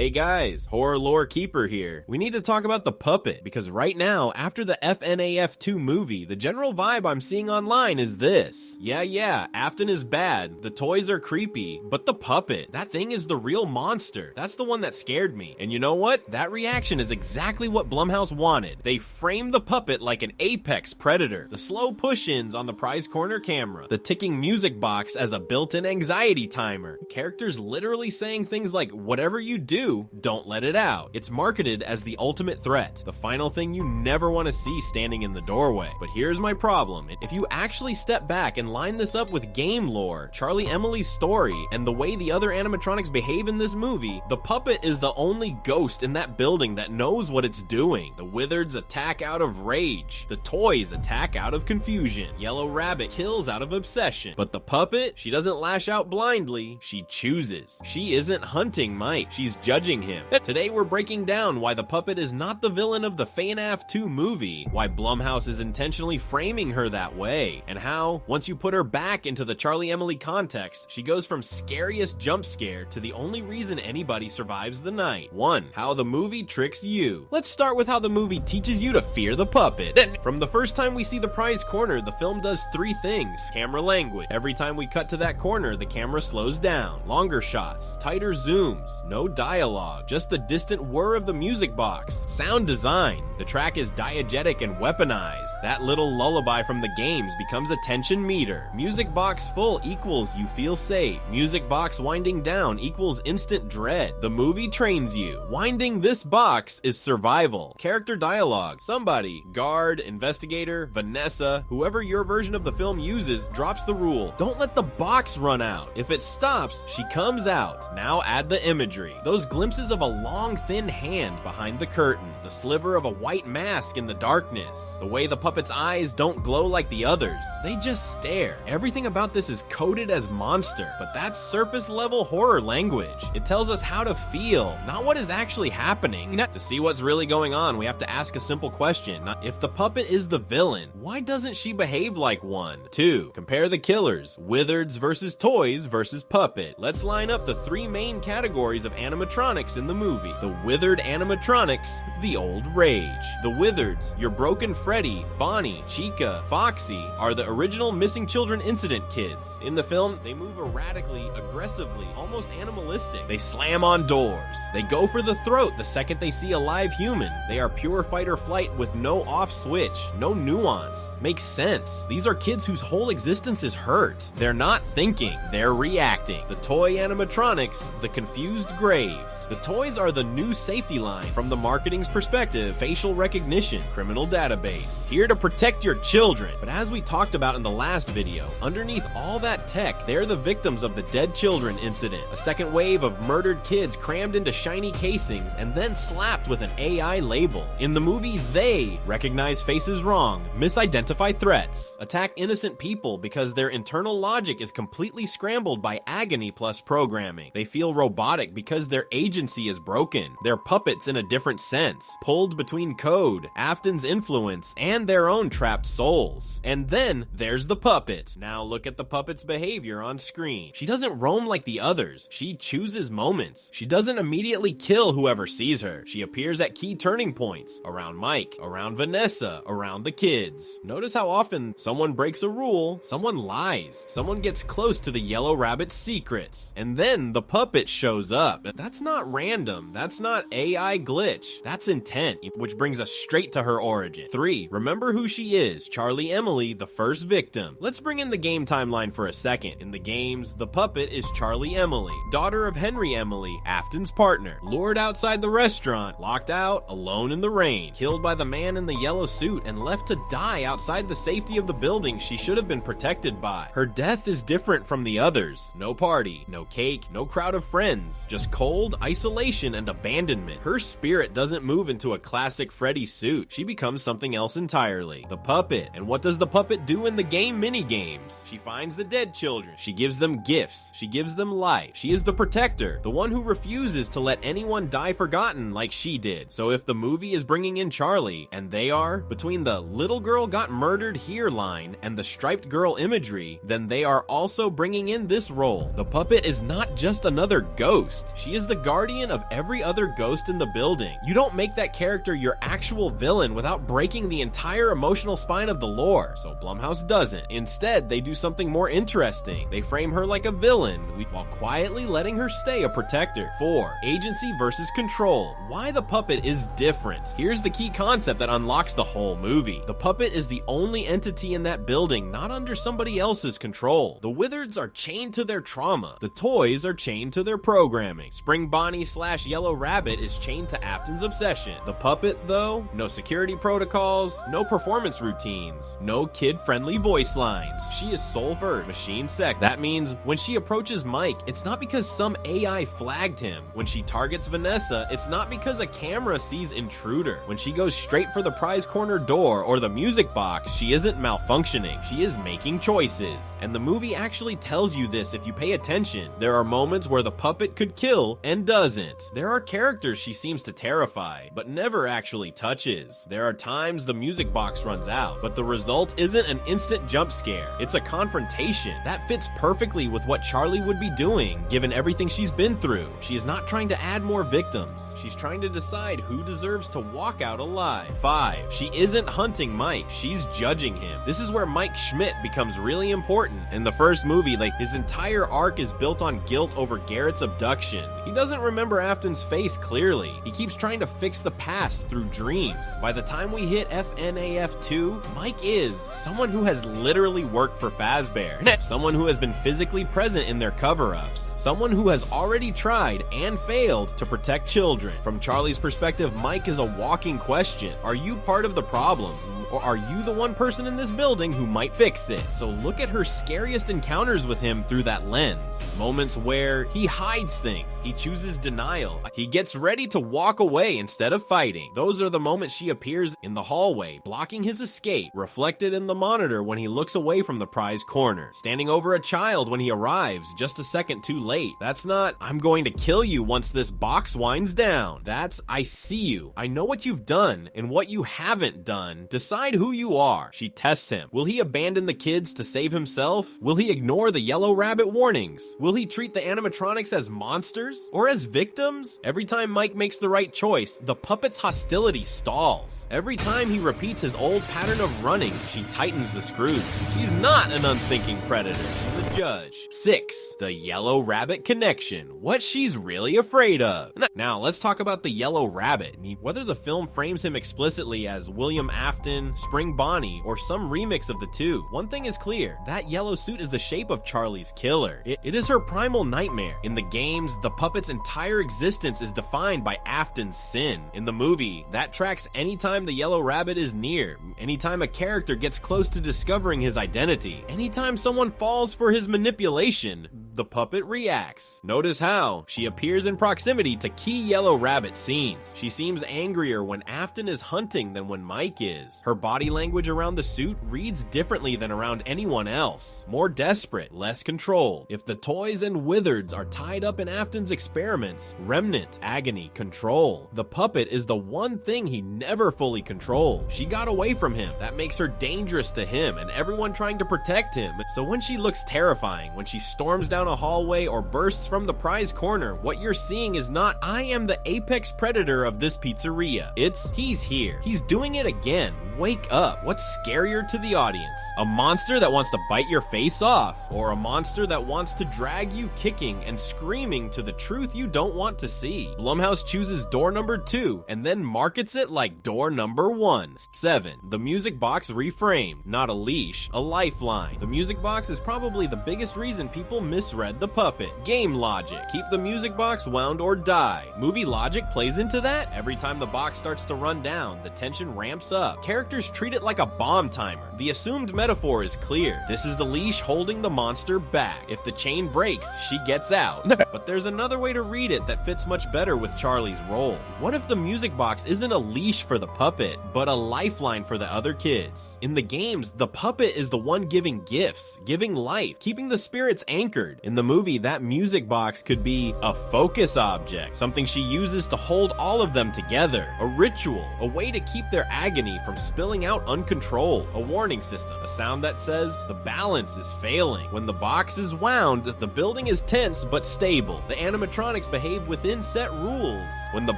Hey guys, Horror Lorekeeper here. We need to talk about the puppet, because right now, after the FNAF 2 movie, the general vibe I'm seeing online is this. Yeah, Afton is bad, the toys are creepy, but the puppet, that thing is the real monster. That's the one that scared me. And you know what? That reaction is exactly what Blumhouse wanted. They framed the puppet like an apex predator. The slow push-ins on the prize corner camera, the ticking music box as a built-in anxiety timer, characters literally saying things like, whatever you do, don't let it out. It's marketed as the ultimate threat, the final thing you never want to see standing in the doorway. But here's my problem. If you actually step back and line this up with game lore, Charlie Emily's story, and the way the other animatronics behave in this movie, the puppet is the only ghost in that building that knows what it's doing. The Withereds attack out of rage. The toys attack out of confusion. Yellow Rabbit kills out of obsession. But the puppet, she doesn't lash out blindly, she chooses. She isn't hunting Mike, she's judging him. Today we're breaking down why the puppet is not the villain of the FNAF 2 movie, why Blumhouse is intentionally framing her that way, and how, once you put her back into the Charlie Emily context, she goes from scariest jump scare to the only reason anybody survives the night. 1. How the movie tricks you. Let's start with how the movie teaches you to fear the puppet. From the first time we see the prize corner, the film does 3 things. Camera language. Every time we cut to that corner, the camera slows down. Longer shots, tighter zooms, no dialogue, just the distant whir of the music box. Sound design. The track is diegetic and weaponized. That little lullaby from the games becomes a tension meter. Music box full equals you feel safe. Music box winding down equals instant dread. The movie trains you. Winding this box is survival. Character dialogue. Somebody, guard, investigator, Vanessa, whoever your version of the film uses, drops the rule. Don't let the box run out. If it stops, she comes out. Now add the imagery. Those glimpses of a long, thin hand behind the curtain. The sliver of a white mask in the darkness. The way the puppet's eyes don't glow like the others. They just stare. Everything about this is coded as monster, but that's surface level horror language. It tells us how to feel, not what is actually happening. To see what's really going on, we have to ask a simple question. If the puppet is the villain, why doesn't she behave like one? 2. Compare the killers. Withereds versus toys versus puppet. Let's line up the 3 main categories of animatronics in the movie. The Withered Animatronics, the old rage. The Withereds, your broken Freddy, Bonnie, Chica, Foxy, are the original missing children incident kids. In the film, they move erratically, aggressively, almost animalistic. They slam on doors. They go for the throat the second they see a live human. They are pure fight or flight with no off switch, no nuance. Makes sense. These are kids whose whole existence is hurt. They're not thinking, they're reacting. The toy animatronics, the confused graves. The toys are the new safety line. From the marketing's perspective, facial recognition, criminal database. Here to protect your children. But as we talked about in the last video, underneath all that tech, they're the victims of the dead children incident. A second wave of murdered kids crammed into shiny casings and then slapped with an AI label. In the movie, they recognize faces wrong, misidentify threats, attack innocent people because their internal logic is completely scrambled by agony plus programming. They feel robotic because their agency is broken. They're puppets in a different sense, pulled between code, Afton's influence, and their own trapped souls. And then there's the puppet. Now look at the puppet's behavior on screen. She doesn't roam like the others. She chooses moments. She doesn't immediately kill whoever sees her. She appears at key turning points, around Mike, around Vanessa, around the kids. Notice how often someone breaks a rule, someone lies, someone gets close to the Yellow Rabbit's secrets, and then the puppet shows up. That's not random. That's not AI glitch. That's intent, which brings us straight to her origin. 3. Remember who she is. Charlie Emily, the first victim. Let's bring in the game timeline for a second. In the games, the puppet is Charlie Emily, daughter of Henry Emily, Afton's partner, lured outside the restaurant, locked out, alone in the rain, killed by the man in the yellow suit, and left to die outside the safety of the building she should have been protected by. Her death is different from the others. No party, no cake, no crowd of friends, just cold isolation and abandonment. Her spirit doesn't move into a classic Freddy suit. She becomes something else entirely. The puppet. And what does the puppet do in the game minigames? She finds the dead children. She gives them gifts. She gives them life. She is the protector, the one who refuses to let anyone die forgotten like she did. So if the movie is bringing in Charlie, and they are, between the little girl got murdered here line and the striped girl imagery, then they are also bringing in this role. The puppet is not just another ghost. She is the guardian of every other ghost in the building. You don't make that character your actual villain without breaking the entire emotional spine of the lore, so Blumhouse doesn't. Instead, they do something more interesting. They frame her like a villain, while quietly letting her stay a protector. 4. Agency versus control. Why the puppet is different. Here's the key concept that unlocks the whole movie. The puppet is the only entity in that building not under somebody else's control. The Withereds are chained to their trauma. The toys are chained to their programming. Spring Bonnie / Yellow Rabbit is chained to Afton's obsession. The puppet, though, no security protocols, no performance routines, no kid-friendly voice lines. She is soul first, machine second. That means when she approaches Mike, it's not because some AI flagged him. When she targets Vanessa, it's not because a camera sees intruder. When she goes straight for the prize corner door or the music box, she isn't malfunctioning. She is making choices. And the movie actually tells you this if you pay attention. There are moments where the puppet could kill and doesn't. There are characters she seems to terrify, but never actually touches. There are times the music box runs out, but the result isn't an instant jump scare. It's a confrontation. That fits perfectly with what Charlie would be doing, given everything she's been through. She is not trying to add more victims. She's trying to decide who deserves to walk out alive. 5. She isn't hunting Mike. She's judging him. This is where Mike Schmidt becomes really important. In the first movie, his entire arc is built on guilt over Garrett's abduction. He doesn't remember Afton's face clearly. He keeps trying to fix the past through dreams. By the time we hit FNAF 2, Mike is someone who has literally worked for Fazbear. Someone who has been physically present in their cover-ups. Someone who has already tried and failed to protect children. From Charlie's perspective, Mike is a walking question. Are you part of the problem? Or are you the one person in this building who might fix it? So look at her scariest encounters with him through that lens. Moments where he hides things, he chooses denial, he gets ready to walk away instead of fighting. Those are the moments she appears in the hallway, blocking his escape, reflected in the monitor when he looks away from the prize corner, standing over a child when he arrives just a second too late. That's not, I'm going to kill you once this box winds down. That's, I see you. I know what you've done and what you haven't done. Decide who you are. She tests him. Will he abandon the kids to save himself? Will he ignore the Yellow Rabbit warnings? Will he treat the animatronics as monsters or as victims? Every time Mike makes the right choice, the puppet's hostility stalls. Every time he repeats his old pattern of running, she tightens the screws. She's not an unthinking predator. She's a judge. 6. The Yellow Rabbit connection. What she's really afraid of. Now, let's talk about the Yellow Rabbit. Whether the film frames him explicitly as William Afton, Spring Bonnie, or some remix of the two, one thing is clear: that yellow suit is the shape of Charlie's killer. It is her primal nightmare. In the games, the puppet's entire existence is defined by Afton's sin. In the movie, that tracks anytime the Yellow Rabbit is near, anytime a character gets close to discovering his identity, anytime someone falls for his manipulation, the puppet reacts. Notice how she appears in proximity to key Yellow Rabbit scenes. She seems angrier when Afton is hunting than when Mike is. Her body language around the suit reads differently than around anyone else. More desperate, less controlled. If the toys and Withereds are tied up in Afton's experiments, remnant, agony, control. The puppet is the one thing he never fully controlled. She got away from him. That makes her dangerous to him and everyone trying to protect him. So when she looks terrifying, when she storms down a hallway or bursts from the prize corner, what you're seeing is not, I am the apex predator of this pizzeria. It's, he's here. He's doing it again. Wake up. What's scarier to the audience? A monster that wants to bite your face off, or a monster that wants to drag you kicking and screaming to the truth you don't want to see? Blumhouse chooses door number 2 and then markets it like door number 1. 7. The music box reframed. Not a leash, a lifeline. The music box is probably the biggest reason people misread the puppet. Game logic. Keep the music box wound or die. Movie logic plays into that. Every time the box starts to run down, the tension ramps up. Characters treat it like a bomb timer. The assumed metaphor is clear. This is the leash holding the monster back. If the chain breaks, she gets out. But there's another way to read it that fits much better with Charlie's role. What if the music box isn't a leash for the puppet, but a lifeline for the other kids? In the games, the puppet is the one giving gifts, giving life, keeping the spirits anchored. In the movie, that music box could be a focus object, something she uses to hold all of them together, a ritual, a way to keep their agony from spilling out uncontrolled, a warning system, a sound that says the balance is failing. When the box is wound, the building is tense but stable. The animatronics behave within set rules. When the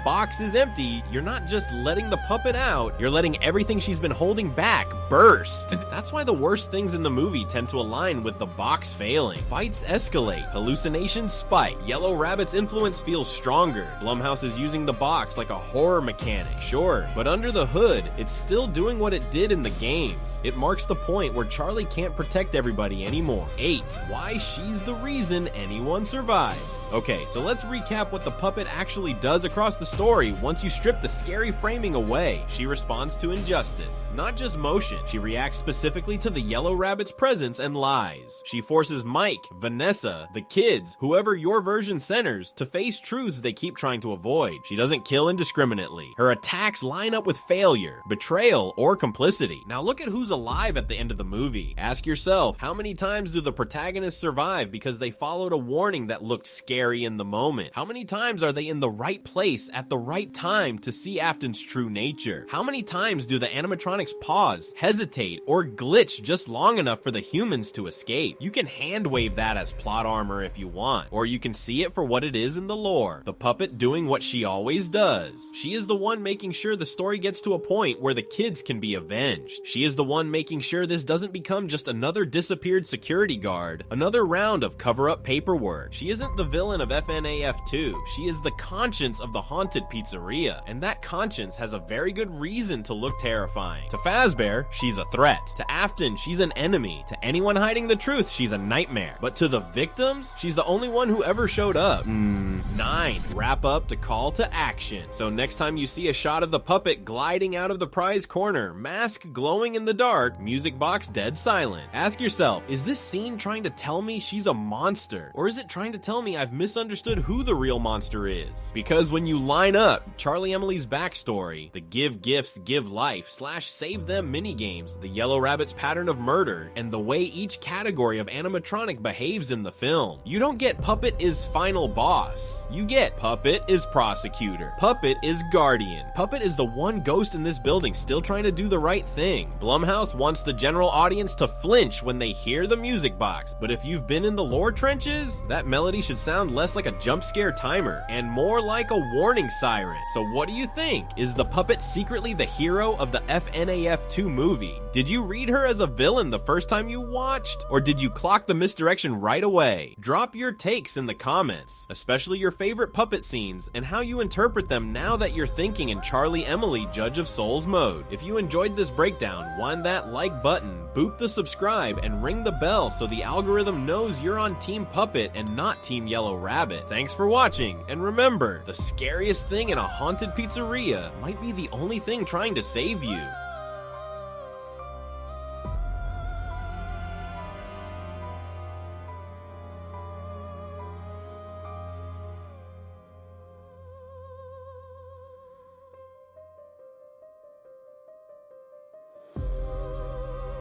box is empty, you're not just letting the puppet out, you're letting everything she's been holding back burst. That's why the worst things in the movie tend to align with the box failing. Fights escalate, hallucinations spike, Yellow Rabbit's influence feels stronger. Blumhouse is using the box like a horror mechanic, sure, but under the hood, it's still doing what it did in the games. It marks the point where Charlie can't protect everybody anymore. 8. Why she's the reason anyone survives. Okay, so let's recap what the puppet actually does across the story once you strip the scary framing away. She responds to injustice, not just motion. She reacts specifically to the Yellow Rabbit's presence and lies. She forces Mike, Vanessa, the kids, whoever your version centers, to face truths they keep trying to avoid. She doesn't kill indiscriminately. Her attacks line up with failure, betrayal, or complicity. Now look at who's alive at the end of the movie. Ask yourself, how many times do the protagonists survive because they followed a warning that looked scary in the moment? How many times are they in the right place at the right time to see Afton's true nature? How many times do the animatronics pause, hesitate, or glitch just long enough for the humans to escape? You can hand wave that as plot armor if you want, or you can see it for what it is in the lore. The puppet doing what she always does. She is the one making sure the story gets to a point where the kids can be avenged. She is the one making sure this doesn't become just another disappeared security guard, another round of cover-up paperwork. She isn't the villain of FNAF 2. She is the conscience of the haunted pizzeria, and that conscience has a very good reason to look terrifying. To Fazbear, she's a threat. To Afton, she's an enemy. To anyone hiding the truth, she's a nightmare. But to the victims, she's the only one who ever showed up. 9. Wrap up to call to action. So next time you see a shot of the puppet gliding out of the prize corner, mask glowing in the dark, music box dead silent, ask yourself, is this scene trying to tell me she's a monster? Or is it trying to tell me I've misunderstood who the real monster is? Because when you line up Charlie Emily's backstory, the give gifts, give life / save them minigames, the Yellow Rabbit's pattern of murder, and the way each category of animatronic behaves in the film, you don't get puppet is final boss. You get puppet is prosecutor. Puppet is guardian. Puppet is the one ghost in this building still trying to do the right thing. Blumhouse wants the general audience to flinch when they hear the music box, but if you've been in the lore trenches, that melody should sound less like a jump scare timer and more like a warning siren. So what do you think? Is the puppet secretly the hero of the FNAF 2 movie? Did you read her as a villain the first time you watched? Or did you clock the misdirection right away? Drop your takes in the comments, especially your favorite puppet scenes and how you interpret them now that you're thinking in Charlie Emily Judge of Souls mode. If you enjoyed this breakdown, wind that like button, boop the subscribe, and ring the bell so the algorithm knows you're on Team Puppet and not Team Yellow Rabbit. Thanks for watching, and remember, the scariest thing in a haunted pizzeria might be the only thing trying to save you.